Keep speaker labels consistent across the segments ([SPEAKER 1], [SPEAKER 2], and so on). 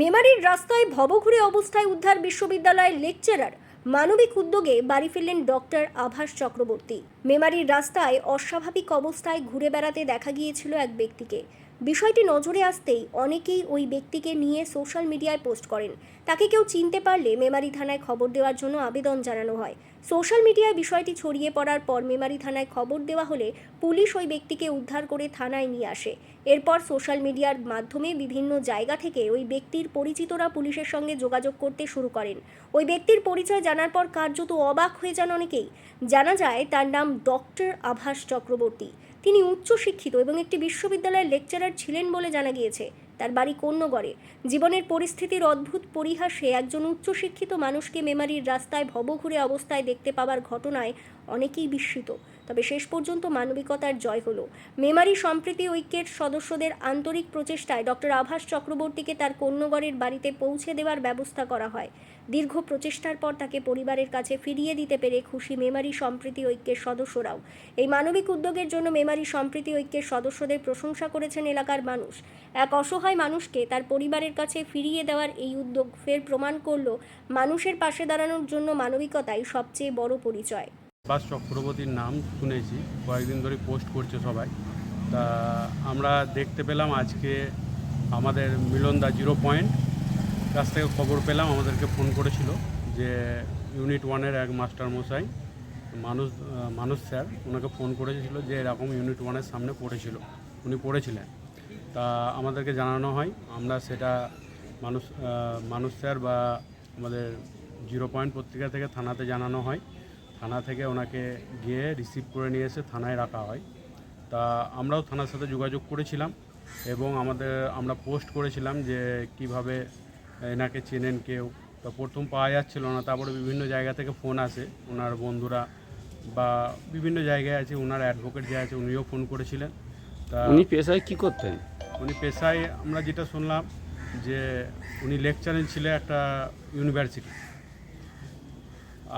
[SPEAKER 1] মেমারির রাস্তায় ভবঘুরে অবস্থায় উদ্ধার বিশ্ববিদ্যালয়ের লেকচারার। মানবিক উদ্যোগে বাড়ি ফিরলেন ডক্টর আভাস চক্রবর্তী। মেমারির রাস্তায় অস্বাভাবিক অবস্থায় ঘুরে বেড়াতে দেখা গিয়েছিল এক ব্যক্তিকে। বিষয়টি নজরে আসতেই অনেকেই ওই ব্যক্তিকে নিয়ে সোশ্যাল মিডিয়ায় পোস্ট করেন। তাকে কেউ চিনতে পারলে মেমারি থানায় খবর দেওয়ার জন্য আবেদন জানানো হয়। সোশ্যাল মিডিয়ায় বিষয়টি ছড়িয়ে পড়ার পর মেমারি থানায় খবর দেওয়া হলে পুলিশ ওই ব্যক্তিকে উদ্ধার করে থানায় নিয়ে আসে। এরপর সোশ্যাল মিডিয়ার মাধ্যমে বিভিন্ন জায়গা থেকে ওই ব্যক্তির পরিচিতরা পুলিশের সঙ্গে যোগাযোগ করতে শুরু করেন। ওই ব্যক্তির পরিচয় জানার পর কার্যত অবাক হয়ে যান অনেকেই। জানা যায় তার নাম ডক্টর আভাস চক্রবর্তী। তিনি উচ্চশিক্ষিত এবং একটি বিশ্ববিদ্যালয়ের লেকচারার ছিলেন বলে জানা গিয়েছে। তার বাড়ি কোন্নগরে। জীবনের পরিস্থিতির অদ্ভুত পরিহাসে একজন উচ্চশিক্ষিত মানুষকে মেমারির রাস্তায় ভবঘুরে অবস্থায় দেখতে পাওয়ার ঘটনায় অনেকেই বিস্মিত। তবে শেষ পর্যন্ত মানবিকতার জয় হলো। মেমারি সম্প্রীতি ঐক্যের সদস্যদের আন্তরিক প্রচেষ্টায় ডক্টর আভাস চক্রবর্তীকে তার কোন্নগরের বাড়িতে পৌঁছে দেওয়ার ব্যবস্থা করা হয়। দীর্ঘ প্রচেষ্টার পর তাকে পরিবারের কাছে ফিরিয়ে দিতে পেরে খুশি মেমারি সম্প্রীতি ঐক্যের সদস্যরাও। এই মানবিক উদ্যোগের জন্য মেমারি সম্প্রীতি ঐক্যের সদস্যদের প্রশংসা করেছেন এলাকার মানুষ। এক অসহায় মানুষকে তার পরিবারের কাছে ফিরিয়ে দেওয়ার এই উদ্যোগ ফের প্রমাণ করল মানুষের পাশে দাঁড়ানোর জন্য মানবিকতাই সবচেয়ে বড় পরিচয়।
[SPEAKER 2] আভাস চক্রবর্তীর নাম শুনেছি, কয়েকদিন ধরে পোস্ট করছে সবাই। তা আমরা দেখতে পেলাম আজকে আমাদের মিলনদা 0 পয়েন্ট কাছ থেকে খবর পেলাম, আমাদেরকে ফোন করেছিল যে ইউনিট 1-এর এক মাস্টারমশাই মানুষ স্যার ওনাকে ফোন করেছিল যে এরকম ইউনিট 1-এর সামনে উনি পড়েছিলেন। তা আমাদেরকে জানানো হয়, আমরা সেটা মানুষ স্যার বা আমাদের 0 পয়েন্ট পত্রিকা থেকে থানাতে জানানো হয়। থানা থেকে ওনাকে গিয়ে রিসিভ করে নিয়ে এসে থানায় রাখা হয়। তা আমরাও থানার সাথে যোগাযোগ করেছিলাম এবং আমরা পোস্ট করেছিলাম যে কিভাবে এনাকে চেনেন কেউ। তো প্রথম পাওয়া যাচ্ছিল না, তারপরে বিভিন্ন জায়গা থেকে ফোন আসে, ওনার বন্ধুরা বা বিভিন্ন জায়গায় আছে, ওনার অ্যাডভোকেট যে আছে উনিও ফোন করেছিলেন। তা
[SPEAKER 3] উনি পেশায় কী করতেন?
[SPEAKER 2] উনি পেশায় আমরা যেটা শুনলাম যে উনি লেকচারার ছিলেন একটা ইউনিভার্সিটি,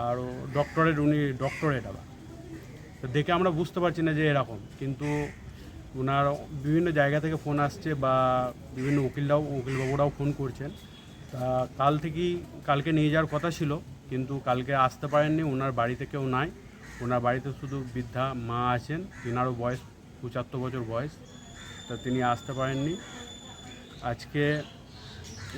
[SPEAKER 2] আর উনি ডক্টরেট আবার। তো দেখে আমরা বুঝতে পারছি না যে এরকম, কিন্তু ওনার বিভিন্ন জায়গা থেকে ফোন আসছে বা বিভিন্ন উকিলবাবুরাও ফোন করছেন। তা কালকে নিয়ে যাওয়ার কথা ছিল, কিন্তু কালকে আসতে পারেননি। ওনার বাড়িতে কেউ নাই, ওনার বাড়িতে শুধু বৃদ্ধা মা আছেন, তিনারও বয়স 75 বছর বয়স। তা তিনি আসতে পারেননি। আজকে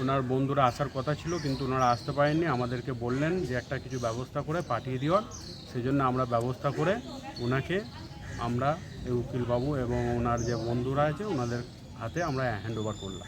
[SPEAKER 2] ওনার বন্ধুরা আসার কথা ছিল, কিন্তু ওনারা আসতে পারেননি। আমাদেরকে বললেন যে একটা কিছু ব্যবস্থা করে পাঠিয়ে দেওয়ার, সেই জন্য আমরা ব্যবস্থা করে ওনাকে আমরা এই উকিলবাবু এবং ওনার যে বন্ধুরা আছে ওনাদের হাতে আমরা হ্যান্ড ওভার করলাম।